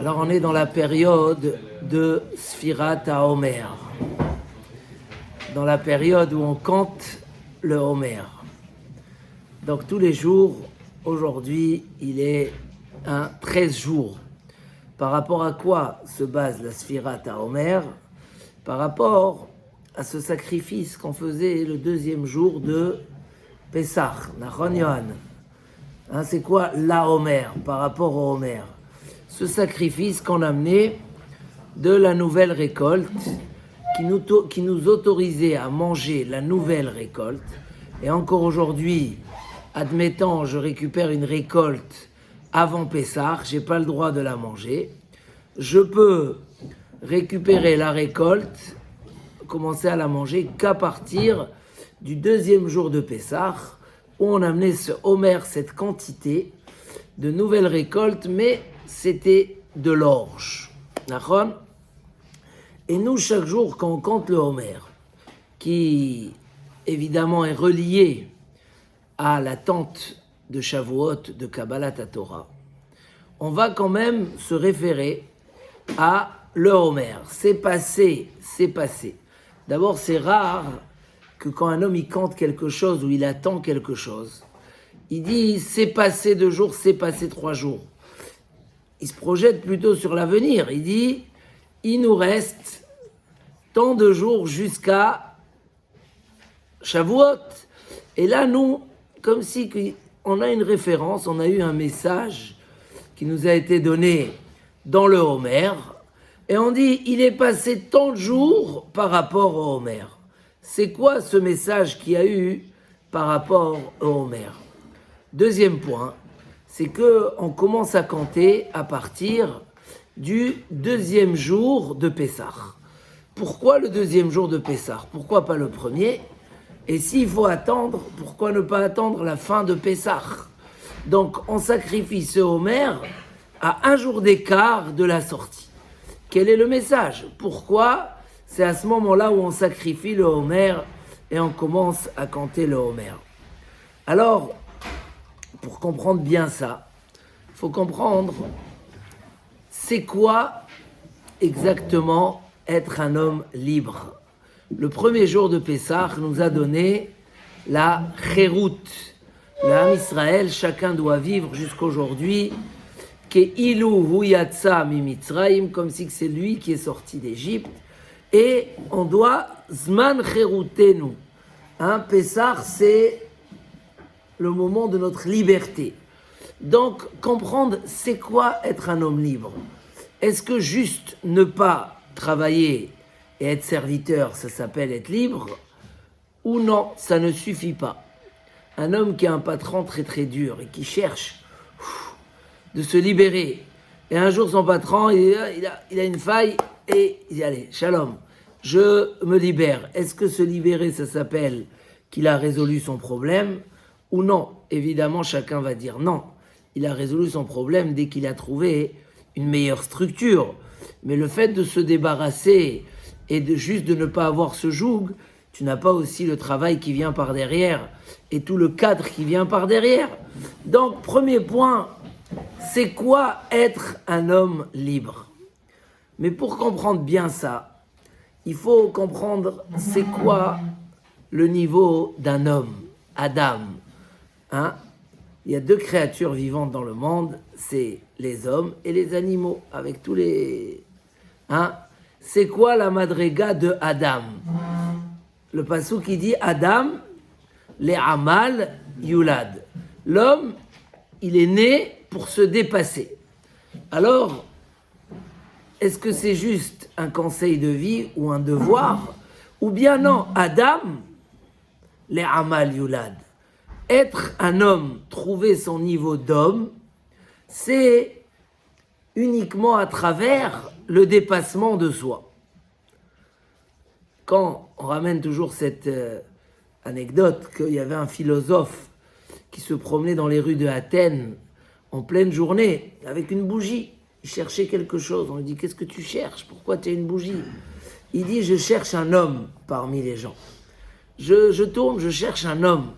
Alors on est dans la période de Sfirat HaOmer, dans la période où on compte le Homer. Donc tous les jours, aujourd'hui, il est un 13 jours. Par rapport à quoi se base la Sfirat HaOmer? Par rapport à ce sacrifice qu'on faisait le deuxième jour de Pessah, Nachon Yohan. C'est quoi la Homer par rapport au Homer? Ce sacrifice qu'on amenait de la nouvelle récolte, qui nous autorisait à manger la nouvelle récolte. Et encore aujourd'hui, admettant, je récupère une récolte avant Pessah, je n'ai pas le droit de la manger. Je peux récupérer la récolte, commencer à la manger qu'à partir du deuxième jour de Pessah, où on amenait ce Homer, cette quantité de nouvelles récoltes, mais c'était de l'orge. D'accord ? Et nous, chaque jour, quand on compte le Homer, qui évidemment est relié à l'attente de Shavuot, de Kabbalat HaTorah, on va quand même se référer à le Homer. C'est passé, c'est passé. D'abord, c'est rare que quand un homme il compte quelque chose ou il attend quelque chose, il dit c'est passé 2 jours, c'est passé 3 jours. Il se projette plutôt sur l'avenir. Il dit il nous reste tant de jours jusqu'à Shavuot. Et là, nous, comme si on a une référence, on a eu un message qui nous a été donné dans le Homer. Et on dit il est passé tant de jours par rapport au Homer. C'est quoi ce message qu'il y a eu par rapport au Homer? Deuxième point, c'est qu'on commence à compter à partir du deuxième jour de Pessah. Pourquoi le deuxième jour de Pessah? Pourquoi pas le premier? Et s'il faut attendre, pourquoi ne pas attendre la fin de Pessah? Donc on sacrifie ce Homer à 1 jour d'écart de la sortie. Quel est le message? Pourquoi c'est à ce moment-là où on sacrifie le Homer et on commence à compter le Homer? Alors, pour comprendre bien ça, il faut comprendre c'est quoi exactement être un homme libre. Le premier jour de Pessah nous a donné la Chérout. Le Ham Israël, chacun doit vivre jusqu'aujourd'hui Ke'ilu hu yatsa mi Mitzrayim, comme si c'est lui qui est sorti d'Égypte. Et on doit Zman Cherutenu. Pessah, c'est le moment de notre liberté. Donc, comprendre c'est quoi être un homme libre. Est-ce que juste ne pas travailler et être serviteur, ça s'appelle être libre? Ou non, ça ne suffit pas. Un homme qui a un patron très très dur et qui cherche de se libérer. Et un jour, son patron, il a une faille et il dit, allez, shalom, je me libère. Est-ce que se libérer, ça s'appelle qu'il a résolu son problème ou non? Évidemment, chacun va dire non. Il a résolu son problème dès qu'il a trouvé une meilleure structure. Mais le fait de se débarrasser et juste de ne pas avoir ce joug, tu n'as pas aussi le travail qui vient par derrière et tout le cadre qui vient par derrière. Donc, premier point, c'est quoi être un homme libre? Mais pour comprendre bien ça, il faut comprendre c'est quoi le niveau d'un homme, Adam. Il y a 2 créatures vivantes dans le monde, c'est les hommes et les animaux, avec tous les... C'est quoi la madrega de Adam? Le passouk qui dit Adam, les amal yulad. L'homme, il est né pour se dépasser. Alors, est-ce que c'est juste un conseil de vie ou un devoir? Ou bien non, Adam, les amal yulad. Être un homme, trouver son niveau d'homme, c'est uniquement à travers le dépassement de soi. Quand on ramène toujours cette anecdote qu'il y avait un philosophe qui se promenait dans les rues de Athènes en pleine journée avec une bougie, il cherchait quelque chose. On lui dit qu'est-ce que tu cherches? Pourquoi tu as une bougie? Il dit je cherche un homme parmi les gens. Je tourne, je cherche un homme,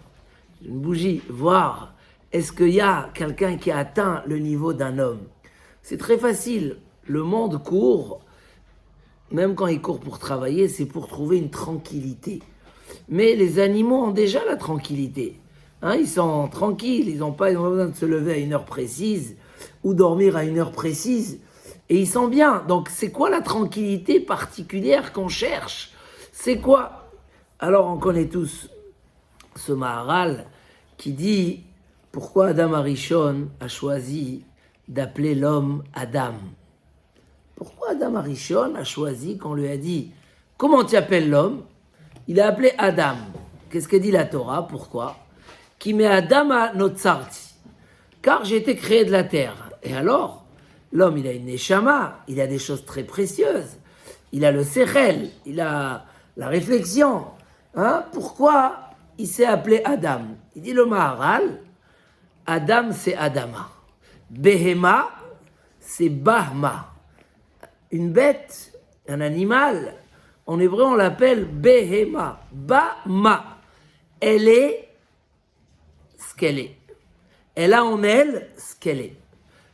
une bougie, voir est-ce qu'il y a quelqu'un qui a atteint le niveau d'un homme. C'est très facile. le monde court, même quand il court pour travailler, c'est pour trouver une tranquillité. Mais les animaux ont déjà la tranquillité. Hein, ils sont tranquilles, ils n'ont pas besoin de se lever à une heure précise ou dormir à une heure précise. Et ils sont bien. Donc c'est quoi la tranquillité particulière qu'on cherche? C'est quoi? Alors on connaît tous ce Maharal qui dit pourquoi Adam Arishon a choisi d'appeler l'homme Adam. Pourquoi Adam Arishon a choisi qu'on lui a dit comment tu appelles l'homme? Il a appelé Adam. Qu'est-ce que dit la Torah? Pourquoi? Qui met Adam à Notsarti. Car j'ai été créé de la terre. Et alors, l'homme, il a une neshama, il a des choses très précieuses. Il a le sechel, il a la réflexion. Hein? Pourquoi il s'est appelé Adam? Il dit le Maharal, Adam c'est Adama. Behema c'est Bahma. Une bête, un animal, en hébreu on l'appelle Behema. Bahma. Elle est ce qu'elle est. Elle a en elle ce qu'elle est.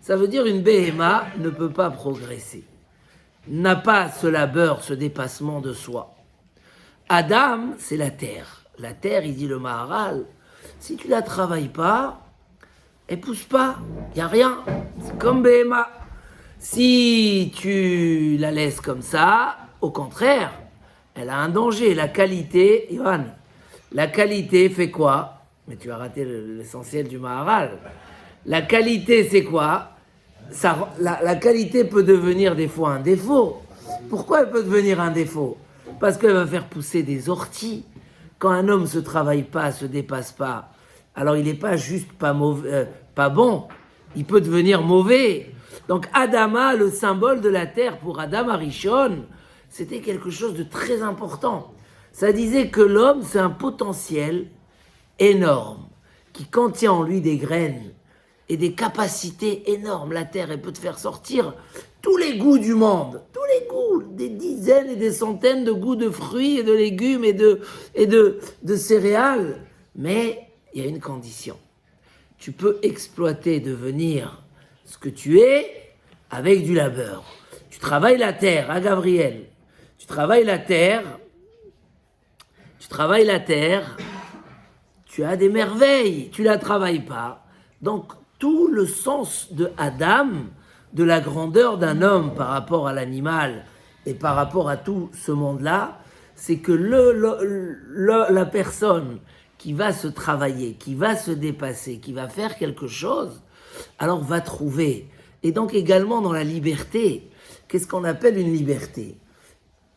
Ça veut dire une Behema ne peut pas progresser. N'a pas ce labeur, ce dépassement de soi. Adam, c'est la terre. La terre, il dit le Maharal, si tu la travailles pas, elle pousse pas, il n'y a rien. C'est comme Behema. Si tu la laisses comme ça, au contraire, elle a un danger. La qualité, Ivan, la qualité fait quoi? Mais tu as raté l'essentiel du Maharal. La qualité, c'est quoi? La qualité peut devenir des fois un défaut. Pourquoi elle peut devenir un défaut? Parce qu'elle va faire pousser des orties. Quand un homme ne se travaille pas, se dépasse pas, alors il n'est pas juste pas mauvais, pas bon, il peut devenir mauvais. Donc Adama, le symbole de la terre pour Adam Arishon, c'était quelque chose de très important. Ça disait que l'homme, c'est un potentiel énorme, qui contient en lui des graines et des capacités énormes. La terre, elle peut te faire sortir tous les goûts du monde, tous les goûts, des dizaines et des centaines de goûts de fruits et de légumes et de céréales. Mais il y a une condition. Tu peux exploiter, devenir ce que tu es avec du labeur. Tu travailles la terre, hein, Gabriel? Tu travailles la terre, tu as des merveilles, tu la travailles pas. Donc, tout le sens de Adam, de la grandeur d'un homme par rapport à l'animal et par rapport à tout ce monde-là, c'est que la personne qui va se travailler, qui va se dépasser, qui va faire quelque chose, alors va trouver. Et donc également dans la liberté, qu'est-ce qu'on appelle une liberté?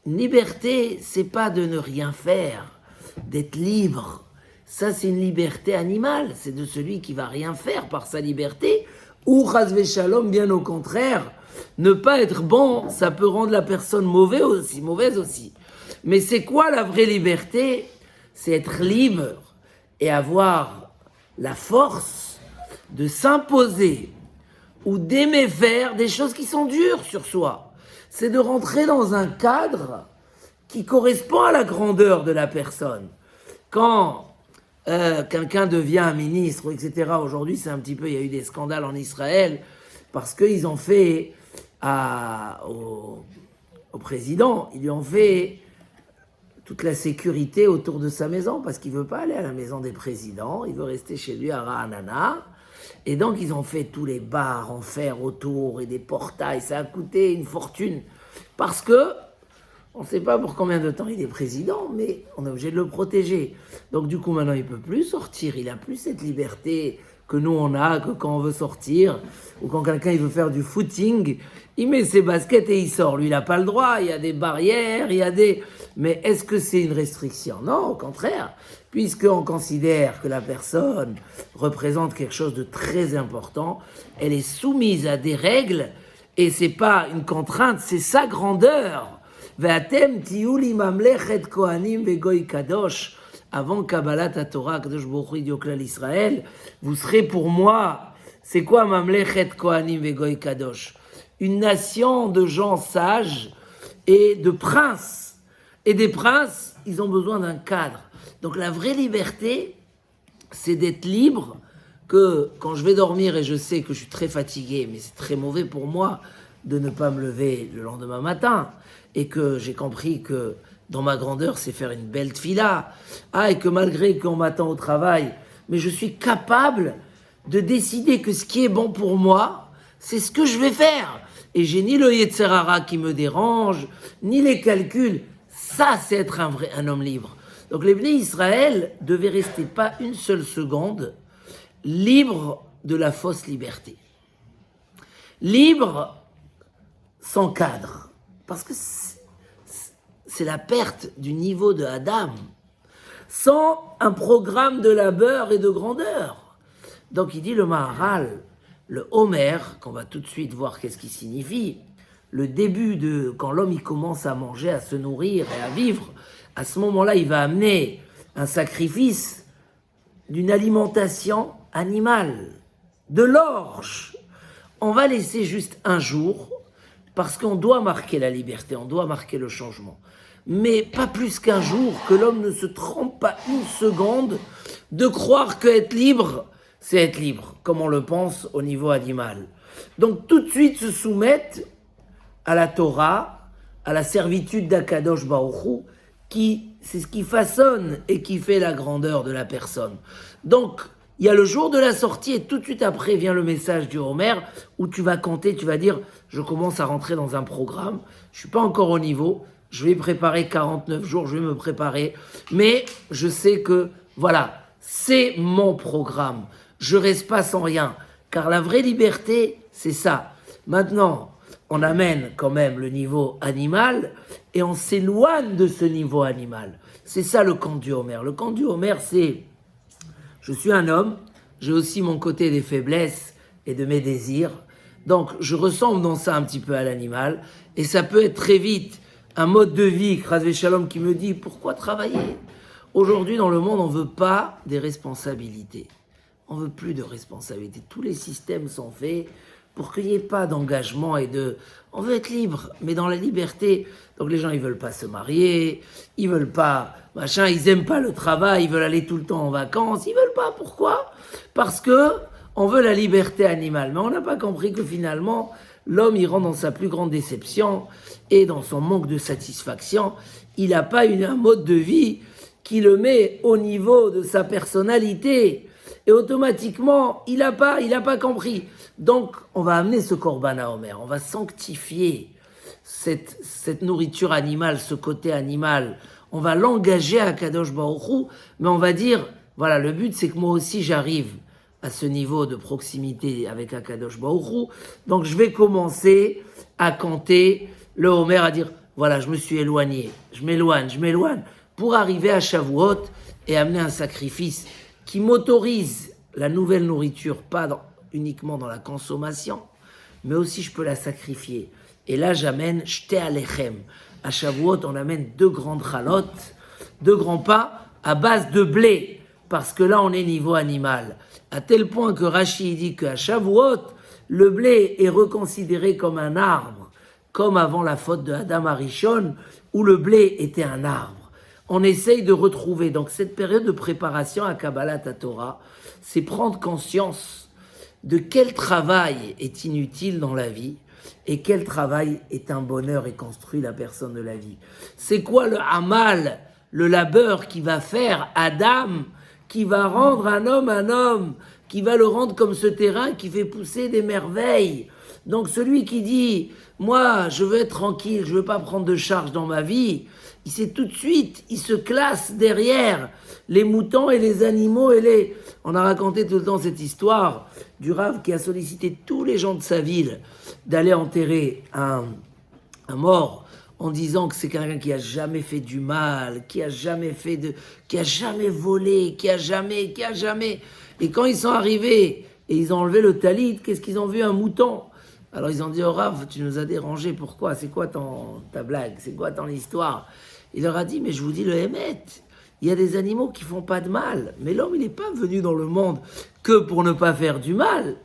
Une liberté, c'est pas de ne rien faire, d'être libre. Ça, c'est une liberté animale, c'est de celui qui va rien faire par sa liberté, ou chas shalom, bien au contraire, ne pas être bon, ça peut rendre la personne mauvaise aussi. Mais c'est quoi la vraie liberté? C'est être libre et avoir la force de s'imposer ou d'aimer faire des choses qui sont dures sur soi. C'est de rentrer dans un cadre qui correspond à la grandeur de la personne. Quand quelqu'un devient un ministre, etc., aujourd'hui, c'est un petit peu, il y a eu des scandales en Israël, parce qu'ils ont fait au président, ils lui ont fait toute la sécurité autour de sa maison, parce qu'il ne veut pas aller à la maison des présidents, il veut rester chez lui à Ra'anana. Et donc, ils ont fait tous les bars en fer autour et des portails. Ça a coûté une fortune. Parce que, on ne sait pas pour combien de temps il est président, mais on est obligé de le protéger. Donc, du coup, maintenant, il ne peut plus sortir. Il n'a plus cette liberté que nous, on a, que quand on veut sortir, ou quand quelqu'un il veut faire du footing, il met ses baskets et il sort. Lui, il n'a pas le droit. Il y a des barrières, il y a des... Mais est-ce que c'est une restriction? Non, au contraire. Puisqu'on considère que la personne représente quelque chose de très important, elle est soumise à des règles, et c'est pas une contrainte, c'est sa grandeur. Ve'atem tiyu li mamlechet kohanim ve'goy kadosh. Avant Kabbalat Torah, Kadosh Baruch Hu dit au clan d'Israël, vous serez pour moi. C'est quoi mamlechet kohanim ve'goy kadosh? Une nation de gens sages et de princes. Et des princes, ils ont besoin d'un cadre. Donc la vraie liberté, c'est d'être libre, que quand je vais dormir et je sais que je suis très fatigué, mais c'est très mauvais pour moi, de ne pas me lever le lendemain matin, et que j'ai compris que dans ma grandeur, c'est faire une belle tfila, et que malgré qu'on m'attend au travail, mais je suis capable de décider que ce qui est bon pour moi, c'est ce que je vais faire. Et j'ai ni le Yetzer Hara qui me dérange, ni les calculs. Ça, c'est être un homme libre. Donc les Bnei Israël devaient rester pas une seule seconde libres de la fausse liberté. Libres sans cadre. Parce que c'est la perte du niveau de Adam. Sans un programme de labeur et de grandeur. Donc il dit le Maharal, le Homer, qu'on va tout de suite voir qu'est-ce qu'il signifie, le début de quand l'homme il commence à manger, à se nourrir et à vivre, à ce moment-là, il va amener un sacrifice d'une alimentation animale, de l'orge. On va laisser juste un jour, parce qu'on doit marquer la liberté, on doit marquer le changement. Mais pas plus qu'un jour, que l'homme ne se trompe pas une seconde de croire qu'être libre, c'est être libre, comme on le pense au niveau animal. Donc tout de suite se soumettre à la Torah, à la servitude d'Akadosh Baruch Hu, c'est ce qui façonne et qui fait la grandeur de la personne. Donc, il y a le jour de la sortie et tout de suite après vient le message du Homer où tu vas compter, tu vas dire, je commence à rentrer dans un programme, je ne suis pas encore au niveau, je vais préparer 49 jours, je vais me préparer, mais je sais que, voilà, c'est mon programme. Je ne reste pas sans rien, car la vraie liberté, c'est ça. Maintenant, on amène quand même le niveau animal et on s'éloigne de ce niveau animal. C'est ça le conte du Homer. Le conte du Homer, c'est je suis un homme, j'ai aussi mon côté des faiblesses et de mes désirs. Donc je ressemble dans ça un petit peu à l'animal et ça peut être très vite un mode de vie, Krasvé Shalom, qui me dit pourquoi travailler ? Aujourd'hui dans le monde, on ne veut pas des responsabilités. On ne veut plus de responsabilités. Tous les systèmes sont faits pour qu'il n'y ait pas d'engagement et de... On veut être libre, mais dans la liberté. Donc les gens, ils ne veulent pas se marier, ils ne veulent pas... machin, ils n'aiment pas le travail, ils veulent aller tout le temps en vacances. Ils ne veulent pas, pourquoi ? Parce que on veut la liberté animale. Mais on n'a pas compris que finalement, l'homme, il rentre dans sa plus grande déception et dans son manque de satisfaction. Il n'a pas un mode de vie qui le met au niveau de sa personnalité. Et automatiquement, il n'a pas compris. Donc, on va amener ce korban à Homer. On va sanctifier cette nourriture animale, ce côté animal. On va l'engager à Kadosh Baruch Hu, mais on va dire, voilà, le but, c'est que moi aussi, j'arrive à ce niveau de proximité avec Akadosh Baruch Hu. Donc, je vais commencer à compter le Homer, à dire, voilà, je me suis éloigné, je m'éloigne, pour arriver à Shavuot et amener un sacrifice qui m'autorise la nouvelle nourriture, pas uniquement dans la consommation, mais aussi je peux la sacrifier. Et là, j'amène Shte Alechem. À Shavuot, on amène 2 grandes chalotes, 2 grands pas à base de blé, parce que là, on est niveau animal. À tel point que Rashi dit qu'à Shavuot, le blé est reconsidéré comme un arbre, comme avant la faute de Adam Arishon, où le blé était un arbre. On essaye de retrouver, donc cette période de préparation à Kabbalat Torah, c'est prendre conscience de quel travail est inutile dans la vie et quel travail est un bonheur et construit la personne de la vie. C'est quoi le amal, le labeur qui va faire Adam, qui va rendre un homme, qui va le rendre comme ce terrain qui fait pousser des merveilles. Donc celui qui dit, moi je veux être tranquille, je ne veux pas prendre de charge dans ma vie, il sait tout de suite, il se classe derrière les moutons et les animaux On a raconté tout le temps cette histoire du Rav qui a sollicité tous les gens de sa ville d'aller enterrer un mort en disant que c'est quelqu'un qui a jamais fait du mal, qui a jamais volé, qui a jamais. Et quand ils sont arrivés et ils ont enlevé le talit, qu'est-ce qu'ils ont vu ? Un mouton. Alors ils ont dit, oh Rav, tu nous as dérangé, pourquoi ? C'est quoi ta blague ? C'est quoi ton histoire ? Il leur a dit, mais je vous dis le Hémet, il y a des animaux qui font pas de mal, mais l'homme il n'est pas venu dans le monde que pour ne pas faire du mal.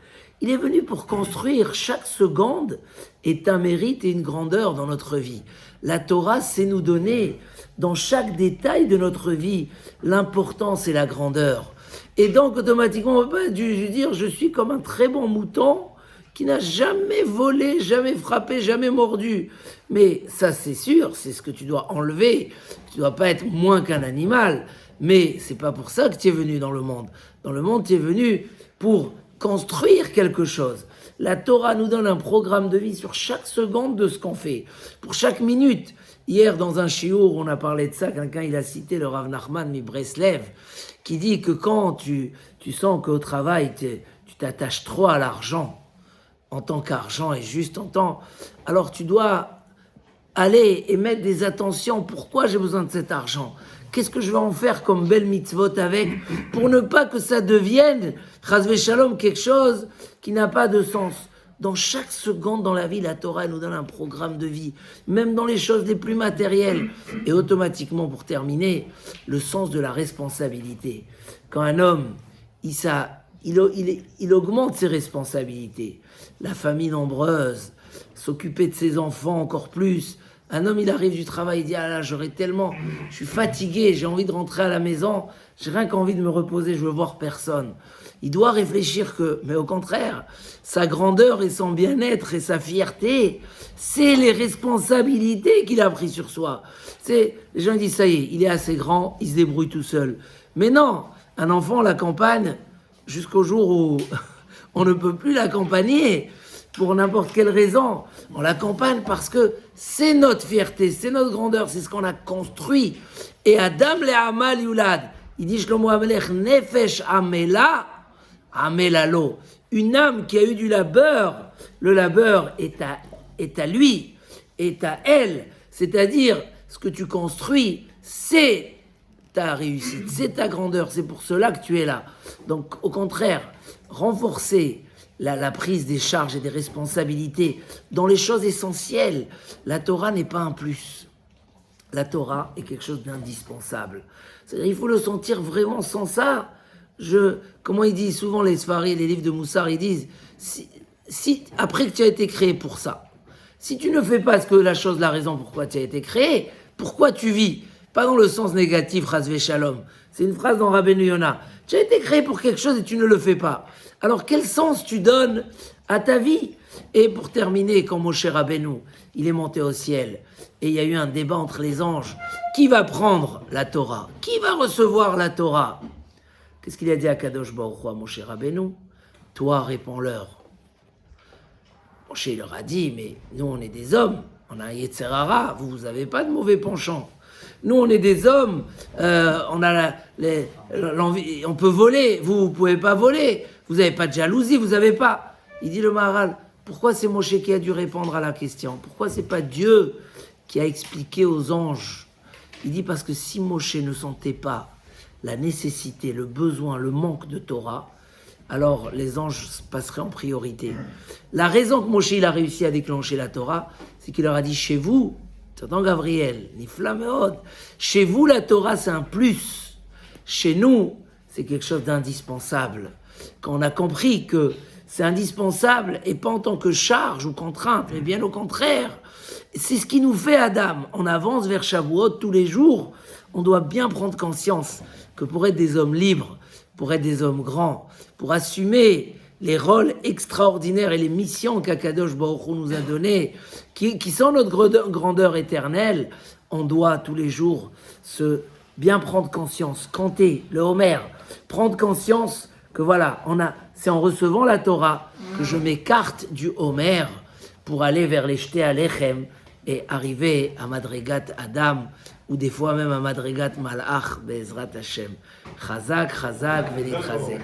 Il est venu pour construire. Chaque seconde est un mérite et une grandeur dans notre vie. La Torah, c'est nous donner dans chaque détail de notre vie l'importance et la grandeur. Et donc automatiquement, on ne peut pas dire, je suis comme un très bon mouton qui n'a jamais volé, jamais frappé, jamais mordu. Mais ça, c'est sûr, c'est ce que tu dois enlever. Tu ne dois pas être moins qu'un animal. Mais c'est pas pour ça que tu es venu dans le monde. Dans le monde, tu es venu pour construire quelque chose. La Torah nous donne un programme de vie sur chaque seconde de ce qu'on fait. Pour chaque minute. Hier, dans un shiur, on a parlé de ça. Quelqu'un, il a cité le Rav Nachman mi Breslev, qui dit que quand tu sens qu'au travail, tu t'attaches trop à l'argent, en tant qu'argent et juste en tant... Alors tu dois aller et mettre des attentions. Pourquoi j'ai besoin de cet argent ? Qu'est-ce que je vais en faire comme belle mitzvot avec, pour ne pas que ça devienne, chas v'shalom, quelque chose qui n'a pas de sens. Dans chaque seconde dans la vie, la Torah elle nous donne un programme de vie, même dans les choses les plus matérielles. Et automatiquement, pour terminer, le sens de la responsabilité. Quand un homme, il augmente ses responsabilités. La famille nombreuse, s'occuper de ses enfants encore plus. Un homme, il arrive du travail, il dit « Ah là, je suis fatigué, j'ai envie de rentrer à la maison, j'ai rien qu'envie de me reposer, je veux voir personne. » Il doit réfléchir mais au contraire, sa grandeur et son bien-être et sa fierté, c'est les responsabilités qu'il a pris sur soi. Les gens disent « Ça y est, il est assez grand, il se débrouille tout seul. » Mais non, un enfant, on l'accompagne jusqu'au jour où on ne peut plus l'accompagner. Pour n'importe quelle raison, on l'accompagne parce que c'est notre fierté, c'est notre grandeur, c'est ce qu'on a construit. Et Adam le Amal Yulad, il dit Shlomo Amelech, Nefesh Amela, Amelalo, une âme qui a eu du labeur, le labeur est à lui, est à elle, c'est-à-dire ce que tu construis, c'est ta réussite, c'est ta grandeur, c'est pour cela que tu es là. Donc au contraire, renforcer la prise des charges et des responsabilités dans les choses essentielles. La Torah n'est pas un plus. La Torah est quelque chose d'indispensable. C'est-à-dire, il faut le sentir vraiment sans ça. Comment ils disent souvent les Sfaris, les livres de Moussar, ils disent, si après que tu as été créé pour ça, si tu ne fais pas la raison pourquoi tu as été créé, pourquoi tu vis ? Pas dans le sens négatif, chas v'shalom. C'est une phrase dans Rabbeinu Yonah. Tu as été créé pour quelque chose et tu ne le fais pas. Alors quel sens tu donnes à ta vie ? Et pour terminer, quand Moshe Rabbeinu, il est monté au ciel, et il y a eu un débat entre les anges, qui va prendre la Torah ? Qui va recevoir la Torah ? Qu'est-ce qu'il a dit à Kadosh Baruch Hu, à Moshe Rabbeinu ? Toi, réponds-leur. Moshe, il leur a dit, mais nous on est des hommes, on a un Yetzer Hara, vous n'avez pas de mauvais penchants. Nous, on est des hommes, on a l'envie, on peut voler, vous ne pouvez pas voler, vous n'avez pas de jalousie, vous n'avez pas. Il dit le Maharal, pourquoi c'est Moshe qui a dû répondre à la question ? Pourquoi c'est pas Dieu qui a expliqué aux anges ? Il dit parce que si Moshe ne sentait pas la nécessité, le besoin, le manque de Torah, alors les anges passeraient en priorité. La raison que Moshe il a réussi à déclencher la Torah, c'est qu'il leur a dit chez vous, dans Gabriel, ni flammeod. Chez vous, la Torah, c'est un plus. Chez nous, c'est quelque chose d'indispensable. Quand on a compris que c'est indispensable, et pas en tant que charge ou contrainte, mais bien au contraire, c'est ce qui nous fait Adam. On avance vers Shavuot tous les jours. On doit bien prendre conscience que pour être des hommes libres, pour être des hommes grands, pour assumer les rôles extraordinaires et les missions qu'Akadosh Baruch Hu nous a données, qui sont notre grandeur éternelle, on doit tous les jours bien prendre conscience, compter le Homer, prendre conscience que voilà, c'est en recevant la Torah que je m'écarte du Homer pour aller vers les Shte Alechem et arriver à Madrigat Adam, ou des fois même à Madrigat Malach, Be'ezrat Hashem. Chazak, Chazak, Velit Chazek.